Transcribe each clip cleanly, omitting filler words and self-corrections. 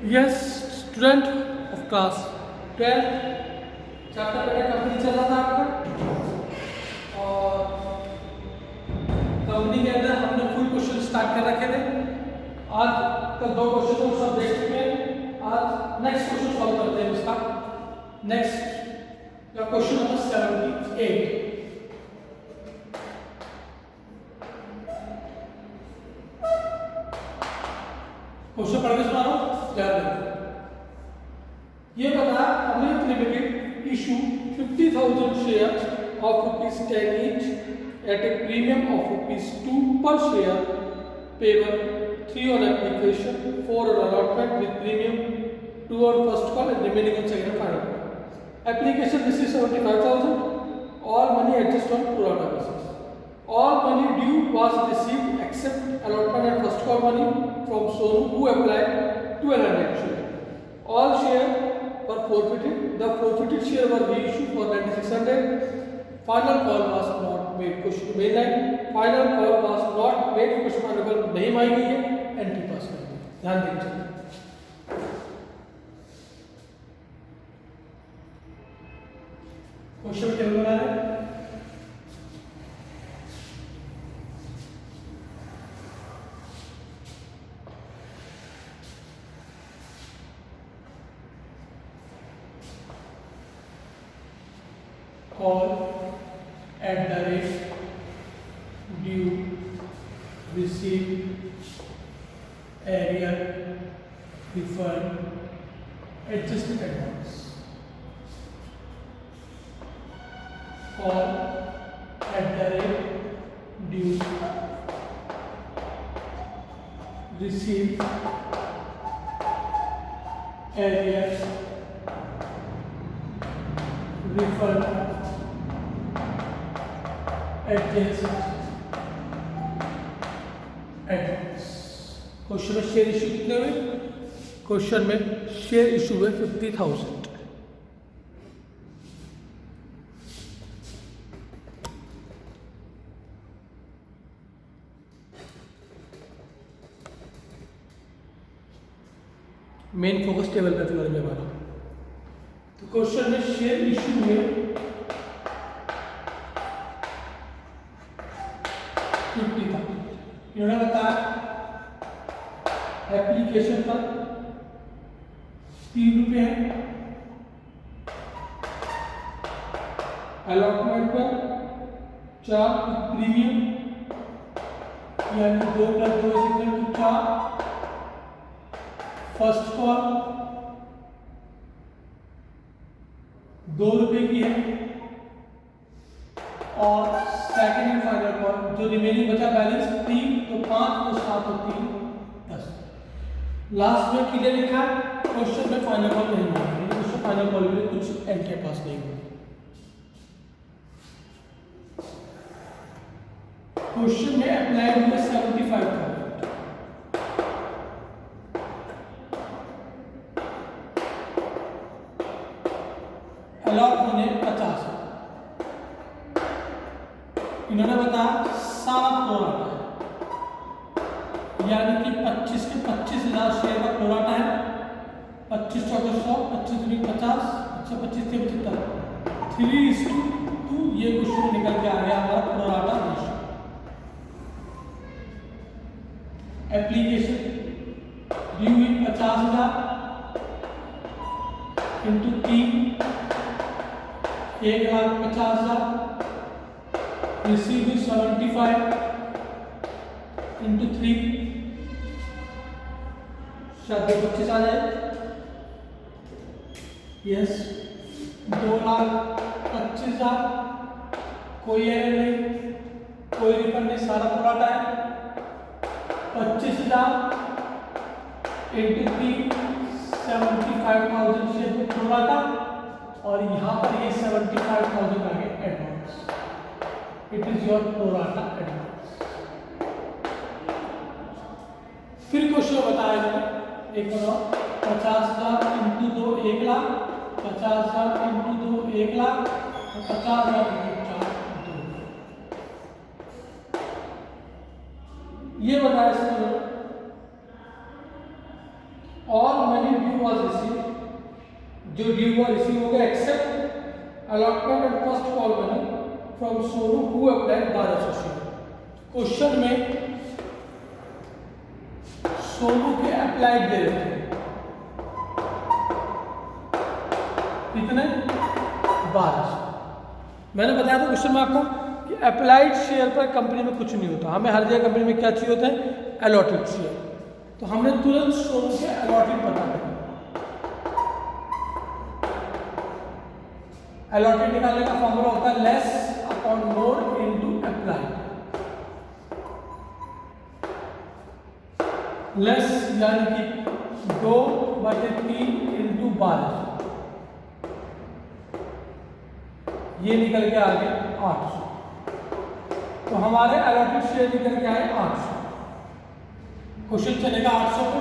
Yes student of class 12 chapter मेरा company चल रहा था आपका, और कंपनी के अंदर हमने फुल क्वेश्चन स्टार्ट कर रखे थे। आज तक 2 क्वेश्चन तो सब देख चुके हैं। आज नेक्स्ट क्वेश्चन सॉल्व करते हैं इसका। नेक्स्ट का क्वेश्चन नंबर 78। क्वेश्चन पढ़ के सुना रहा हूं, ध्यान देना। ये बता Amrit Limited issue 50,000 share of ₹10 each at a premium of ₹2 per share, payable 3 on application, 4 on allotment with premium, 2 on first call and remaining on second and final call. Application receives 75,000. All money adjusted on pro rata basis. All money due was received except allotment and first call money from Sonu, who applied 1200 share. All share were forfeited. The forfeited share were reissued for 9600. Final call was not made. Question mainline. Final call was not made. Question final call नहीं मांगी गई है, entry पास कर दी। ध्यान दीजिए। Question table बना रहे हैं। Call at the rate due, receive, area, refund, adjusted advance. Call at the rate due, receive, area, refund, advance. Question में शेयर इशू कितने हुए? क्वेश्चन में शेयर इशू हुए 50,000। मेन फोकस टेबल पे फिलहाल में हमारा। तो क्वेश्चन में शेयर इशू हुए 50,000। इन्होंने बताया एप्लीकेशन पर ₹3 है, अलॉटमेंट पर 4 प्रीमियम यानी 2 + 2 = 4, फर्स्ट कॉल ₹2 की है, और सेकंड एंड फाइनल कॉल जो रिमेनिंग बचा बैलेंस 3, तो 5 तो 7 तो 3 10। लास्ट में क्लियर लिखा है क्वेश्चन में फाइनल कॉल नहीं होगी, क्वेश्चन फाइनल कॉल में कुछ एंड के पास नहीं होगी। क्वेश्चन में अप्लाई हुए 75,000, अलॉट होने 50। इन्होंने बताया 7 प्रोराटा है, यानी कि 25 के 25,000 शेयर का प्रोराटा है। 25 × 100, 25 × 50, अच्छा 25 × 75, 3:2। ये क्वेश्चन निकल के आ गया हमारा प्रोराटा रेशियो। एप्लीकेशन ड्यू हुई 50,000 × 3, 1,50,000। रिसीव 75 × 3, शायद 25 आ जाए। यस 2,25,000, कोई एरर नहीं, कोई रिफंड नहीं, सारा प्रोराटा है। 25,000 × 3, 75,000 शेयर प्रोराटा, और यहाँ पर ये 75,000 आ गए advance. It is your pro rata advance. फिर क्वेश्चन बताया मैंने एक बार 50,000 × 2 1,00,000, 50,000 × 2 1,00,000, और 50,000 × 4 2। ये बताया इसमें all money due was receive, जो ड्यू हुआ रिसीव हो गया, except allotment and first call money from Sonu who applied बार एसोसिएट। क्वेश्चन में सोनू के अप्लाइड दे रहे थे कितने, 12। मैंने बताया था क्वेश्चन में आपको कि अप्लाइड शेयर पर कंपनी में कुछ नहीं होता, हमें हर जगह कंपनी में क्या चाहिए होता है, अलॉटेड शेयर। तो हमने तुरंत सोनू के अलॉटेड बता दिया। अलॉटेड निकालने का फॉर्मूला होता है less upon more into applied. Less यानी कि 2/3 इंटू 12, ये निकल के आ गए 800। तो हमारे अलॉटेड शेयर निकल के आए 800। क्वेश्चन चलेगा 800 पे,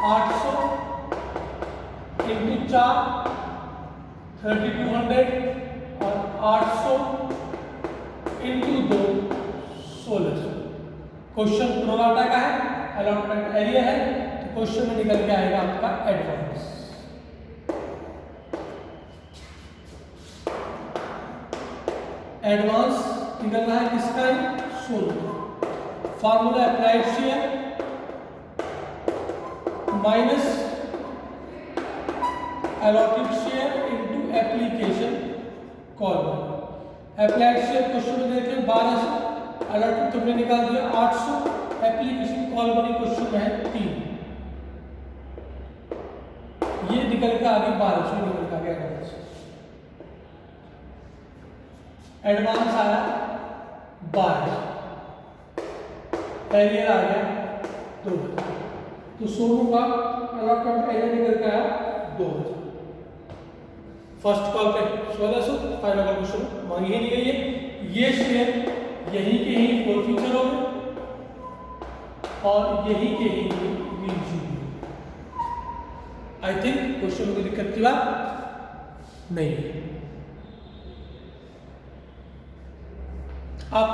800 इंटू 4 3200 और 800 इंटू 2 1600। क्वेश्चन प्रोराटा का है, अलॉटमेंट एरिया है, तो क्वेश्चन में निकल के आएगा आपका एडवांस। एडवांस निकलना है किसका है, सोलह। Formula applied share minus allotted share into application call money. Applied share question में देखें 1200, अलॉटेड तुमने निकाल दिया 800, एप्लीकेशन कॉल मनी क्वेश्चन में है 3। ये निकल के आगे 1200 निकल के आगे एडवांस। एडवांस आया 12, एरियर आ गया 2000। तो सोनू का अलॉटमेंट एरिया निकल के आया 2000। फर्स्ट कॉल पे 1600, फाइनल कॉल क्वेश्चन मांगी ही नहीं गई है। ये शेयर यहीं के ही फॉरफीचर हो गए और यहीं के ही रीइश्यू। आई थिंक क्वेश्चन में कोई दिक्कत की बात नहीं है। अब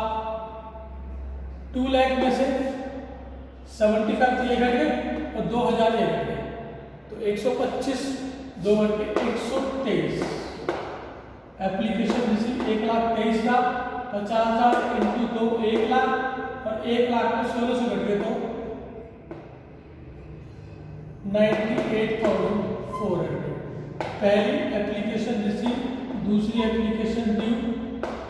2 लाख में से 75 ये घट गए और 2000 ये घट गए, तो 125 2 घट के 123। एप्लीकेशन रिसीव 1,23,000, 50,000 इंटू 2 1 लाख और 1 लाख में 1600 घट गए तो 98,400। पहली एप्लीकेशन रिसीव, दूसरी एप्लीकेशन ड्यू,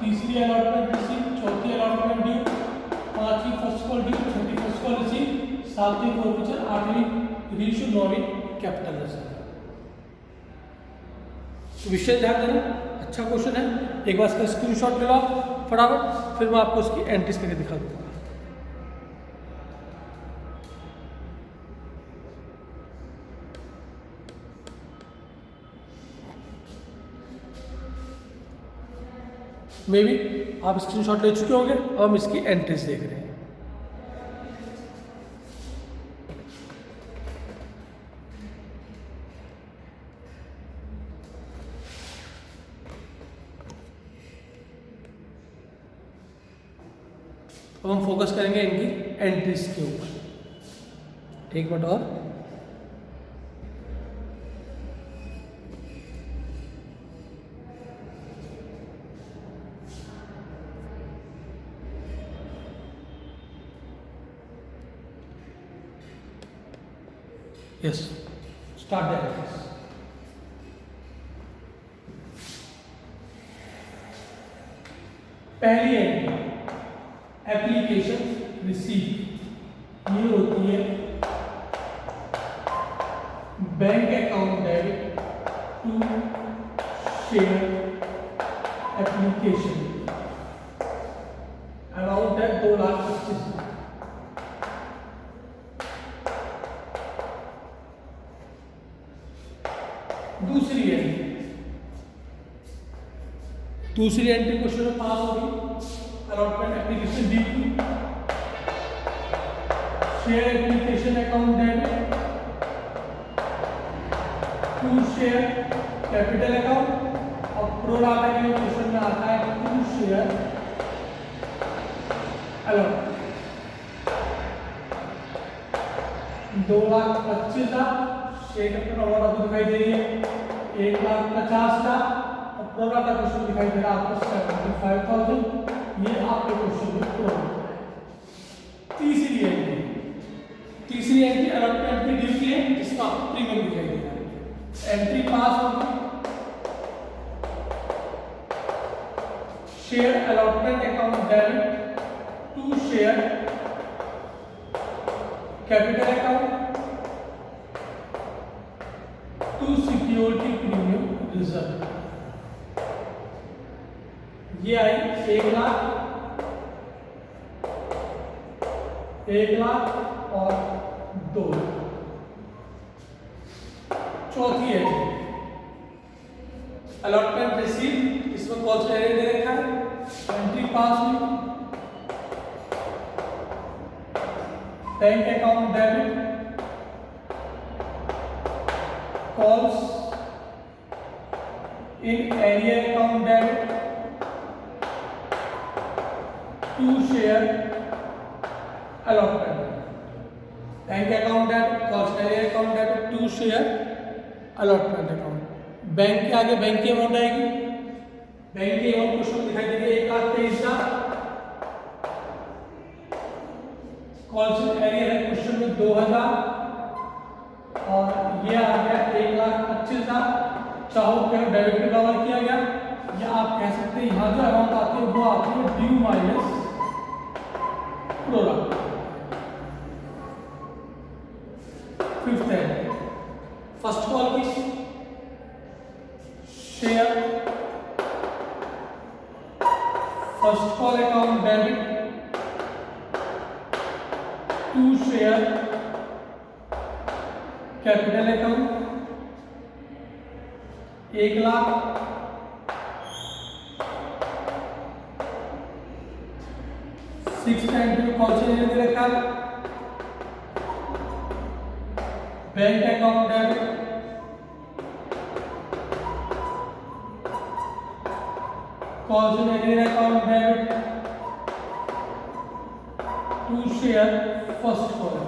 तीसरी अलॉटमेंट रिसीव, चौथी अलॉटमेंट ड्यू, पांचवी फर्स्ट कॉल ड्यू, छठी फर्स्ट कॉल रिसीव, सातवीं फॉरफीचर, आठवीं रीइश्यू, नौवीं कैपिटल रिसीव। विषय ध्यान देना, अच्छा क्वेश्चन है। एक बार इसका स्क्रीनशॉट ले लो फटाफट, फिर मैं आपको इसकी एंट्रीज करके दिखा दूंगा। मे बी आप स्क्रीनशॉट ले चुके होंगे, अब हम इसकी एंट्रीज देख रहे हैं। अब हम फोकस करेंगे इनकी एंट्रीज के ऊपर। एक मिनट और, यस, स्टार्ट द एंट्रीज। पहली एंट्री एप्लीकेशन रिसीव, ये होती है bank account debit to share application. Amount है 2,25,000। दूसरी एंट्री क्वेश्चन में पास होगी, अलॉटमेंट एप्लीकेशन डी to share application account debit to share capital account. और प्रो डाटा के लिए क्वेश्चन में आता है to share allotment. 2,25,000 share capital amount आपको दिखाई दे रही है 1,50,000 और प्रोराटा क्वेश्चन दिखाई दे रहा है आपको 75,000। ये आपके क्वेश्चन में प्रोराटा। तीसरी एंट्री अलॉटमेंट की ड्यू की है जिसका प्रीमियम दिखाई दे रहा है। एंट्री पास होगी share allotment account debit to share capital account to security premium reserve. ये आई 1,00,000 और 2,00,000। चौथी है अलॉटमेंट रिसीव, इसमें कॉल से दे रखा है। एंट्री पास हुई bank account debit calls in arrear account debit to share allotment. Bank account debit calls arrear account debit to share allotment account. Bank के आगे बैंक की अमाउंट आएगी। बैंक की अमाउंट क्वेश्चन दिखाई देगी 1,23,000। कॉल्स एरिया है क्वेश्चन में 2,000 और ये आ गया 1,25,000। चाहो क्या डेबिट में कवर किया गया या आप कह सकते हैं यहाँ जो अमाउंट आती है वो आती है ड्यू माइनस प्रोराटा। फिफ्थ है फर्स्ट कॉल की share first call account debit to share capital account 1,00,000। Six entry कौन से दे रखा है बैंक अकाउंट डेबिट कौन से account debit to share first call.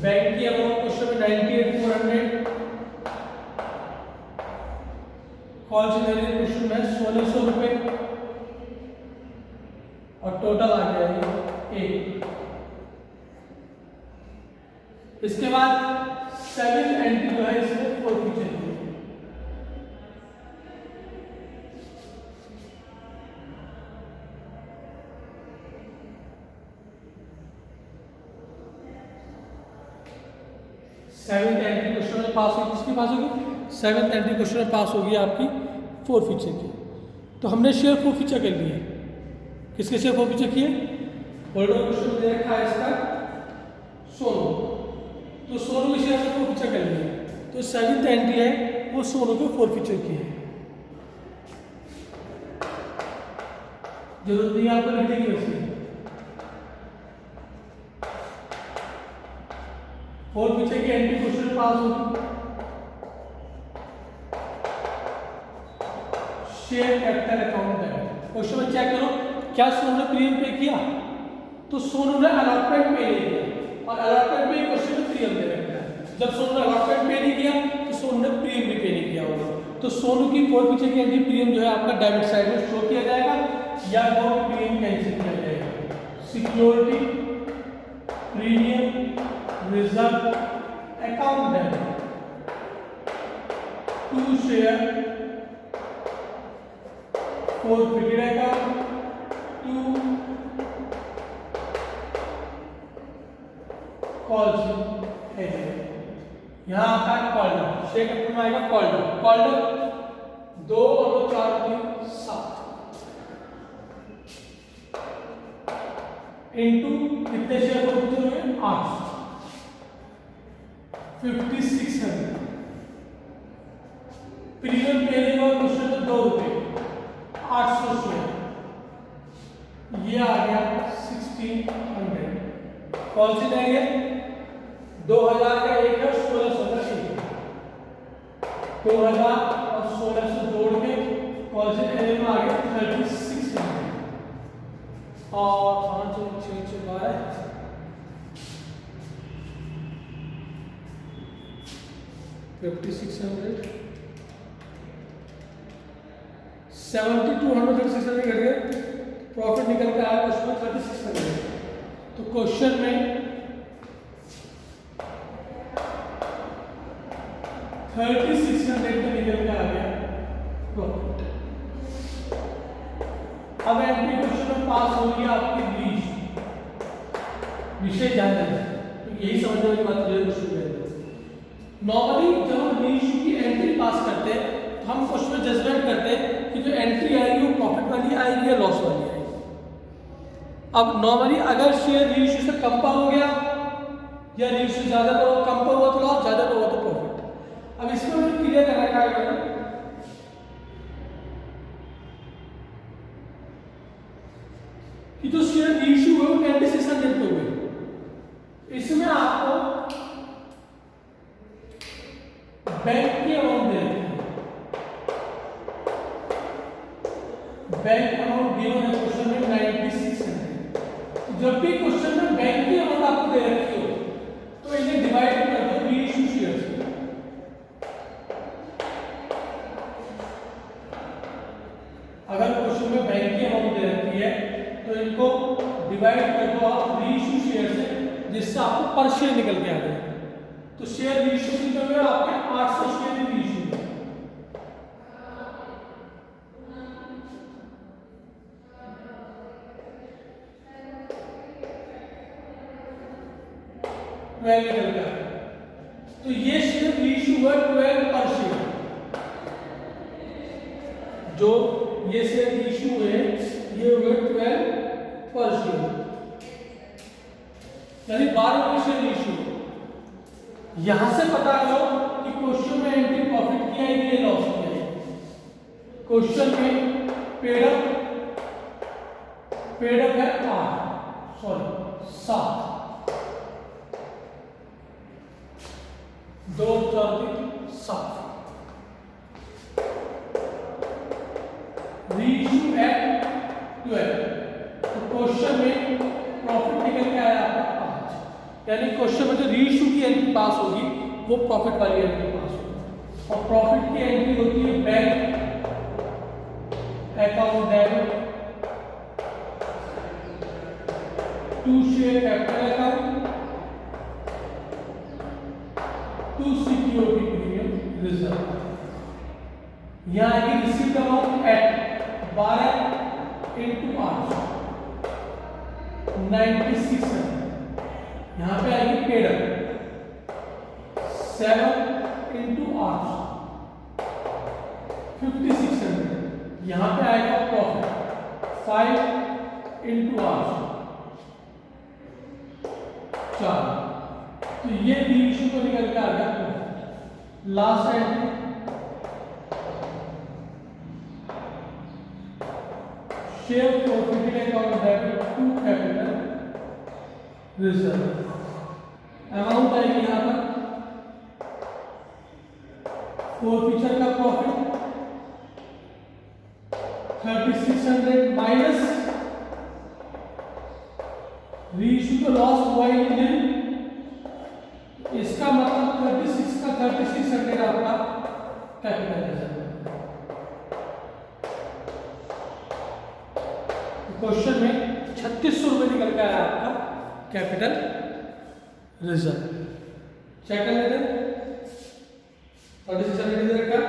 Bank की अमाउंट क्वेश्चन में 98,400। कॉल से क्वेश्चन में 1,600 रुपए और टोटल आ गया है 1। इसके बाद 7 एंट्री जो है इसमें फोरफीचर की। सेवेंथ एंट्री क्वेश्चन में पास होगी, किसकी पास होगी? सेवेंथ एंट्री क्वेश्चन में पास होगी आपकी फोरफीचर की। तो हमने शेयर फोरफीचर कर लिए। किसके शेयर फोरफीचर किए? होल्डर क्वेश्चन दे रखा है इसका सोनू, तो सोनू के शेयर फोरफीचर कर लिए। तो सेवेंथ एंट्री है वो सोनू के फोरफीचर की है। जरूरत नहीं आपको लिखने की वैसे। फोरफीचर की एंट्री क्वेश्चन पास होगी। Share capital account debit question में चेक करो क्या सोनू ने प्रीमियम पे किया? तो सोनू ने अलॉटमेंट पे नहीं किया और अलॉटमेंट पे क्वेश्चन में प्रीमियम दे रखा है। जब सोनू ने अलॉटमेंट पे नहीं किया तो सोनू ने प्रीमियम भी पे नहीं किया होगा। तो सोनू की फोरफीचर की एंट्री प्रीमियम जो है आपका डेबिट साइड में शो किया जाएगा या वो प्रीमियम कैंसिल किया जाएगा। Security premium reserve account debit to share forfeited account to calls है। यहाँ आता है कॉल्डर, शेयर कैपिटल में आएगा कॉल्डर। कॉल्डर 2 और 2 4 3 7 इनटू कितने शेयर को पूछे हुए 800 5600। प्रीमियम पेने का क्वेश्चन में 2 रुपए 800 शेयर, ये आ गया 1600। कौन सी देंगे? 2000 का एक है 1600 का एक, 2000 और 1600 जोड़ के कौन सी देने में आ गया 3600 और 5 6 6 12 5600 70 टू 100 3600 घट गए, प्रॉफिट निकल के आया उसमें 3600। तो क्वेश्चन में 3600 का निकल के आ गया प्रॉफिट। अब एंट्री क्वेश्चन में पास हो गया आपकी रीच विषय जानना है, तो यही समझने वाली बात है क्वेश्चन में। नॉर्मली जब हम रीच की एंट्री पास करते हैं तो हम क्वेश्चन में जजमेंट करते हैं कि जो एंट्री आएगी वो प्रॉफिट वाली आएगी या लॉस वाली आएगी। अब नॉर्मली अगर शेयर रीच से कम पर हो गया या रीच से ज्यादा पर हो, कम पर हुआ तो लॉस, ज्यादा पर हुआ तो प्रॉफिट। अब इसको मुझे क्लियर करना क्या है कि जो शेयर इशू है वो 9600 पे हुए, इसमें आपको बैंक की अमाउंट दे रखी है, बैंक अमाउंट गिवन है क्वेश्चन में 9600। जब भी क्वेश्चन में बैंक की अमाउंट आपको दे रखी हो तो इन्हें डिवाइड कर दो रीइश्यू शेयर से। अगर क्वेश्चन में बैंक की अमाउंट दे रखी है तो इनको डिवाइड कर दो आप रीइश्यू शेयर से, जिससे आपको पर शेयर निकल के आ जाएगा। तो शेयर रीइश्यू कितने हुए आपके 800 शेयर रीइश्यू। निकल गया। तो ये शेयर रीइश्यू हुआ 12 पर शेयर, जो ये शेयर रीइश्यू है ये हुए 12 पर शेयर, यानी 12 शेयर रीइश्यू। यहां से पता करो कि क्वेश्चन में एंट्री प्रॉफिट की आएगी या लॉस की आएगी। क्वेश्चन में पेडअप है 7, 2 4 3 7, रीइश्यू एट 12। तो क्वेश्चन में प्रॉफिट निकल के आया आपका 5, यानी क्वेश्चन में जो रीइश्यू की एंट्री पास होगी वो प्रॉफिट वाली एंट्री पास होगी। और प्रॉफिट की एंट्री होती है bank account debit to share capital account to security premium reserve. यहाँ आएगी रिसीव्ड अमाउंट एट 12 इंटू 8 96। यहाँ पे आएगी पेड अप 7 इंटू 8 5600। यहाँ पे आएगा प्रॉफिट 5 इंटू 8 4। तो ये रीइश्यू को निकल के आ गया profit. Last entry share profit account debit to capital reserve. Amount आएगी यहाँ पर फोरफीचर का प्रॉफिट 3600 माइनस रीइश्यू का लॉस हुआ ही नहीं, इसका मतलब 36 का 3600 आपका कैपिटल रिजर्व। क्वेश्चन में 3600 रुपए निकल के आया आपका कैपिटल रिजर्व। चेक कर लेते हैं 3600 दे रखा।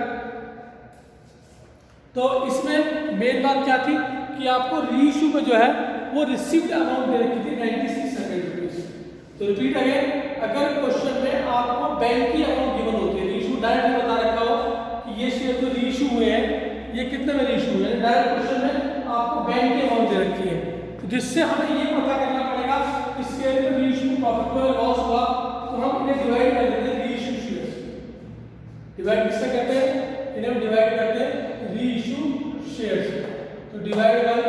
तो इसमें मेन बात क्या थी कि आपको रीइश्यू पे जो है वो रिसीव्ड अमाउंट दे रखी थी 9600 रुपीज। तो रिपीट अगेन, अगर क्वेश्चन में आपको बैंक की अमाउंट गिवन होती है, रीइश्यू डायरेक्ट बता रखा हो कि ये शेयर जो रीइश्यू हुए हैं ये कितने में रीइश्यू हुए हैं, डायरेक्ट क्वेश्चन में आपको बैंक की अमाउंट दे रखी है, तो जिससे हमें ये पता करना पड़ेगा कि शेयर में रीइश्यू प्रॉफिट हुआ लॉस हुआ, तो हम इन्हें डिवाइड कर देते हैं रीइश्यू शेयर से। डिवाइड किससे करते हैं, इन्हें डिवाइड करते हैं रीइश्यू शेयर से। तो डिवाइड बाय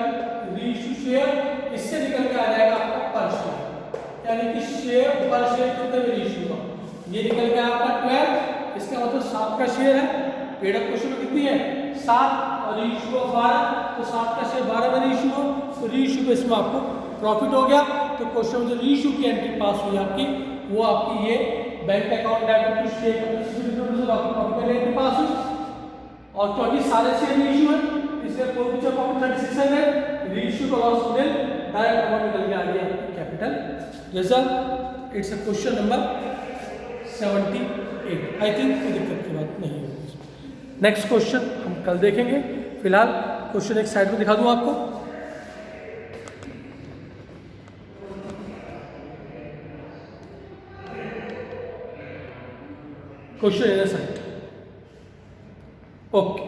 रीइश्यू शेयर, इससे निकल के आ जाएगा आपका पर शेयर, यानी कि शेयर पर शेयर कितने में रीइश्यू हुआ, ये निकल के आपका 12। इसका मतलब 7 का शेयर है, पेड अप क्वेश्चन में कितनी है 7 और रीइश्यू 12, तो 7 का शेयर 12 में रीइश्यू हो, तो रीइश्यू पे इसमें आपको प्रॉफिट हो गया। तो क्वेश्चन में जो रीइश्यू की एंट्री पास हुई आपकी वो आपकी ये bank account debit to share capital of पास और क्योंकि सारे शेयर इशू है इसलिए कोई भी प्रॉफिट 3600 रीइश्यू का लॉस मिल डायरेक्ट अमाउंट निकल के आ गया capital reserve. It's a question number 78। I think कोई दिक्कत की बात नहीं होगी। नेक्स्ट क्वेश्चन हम कल देखेंगे। फिलहाल क्वेश्चन एक साइड में दिखा दूं आपको। Question side okay.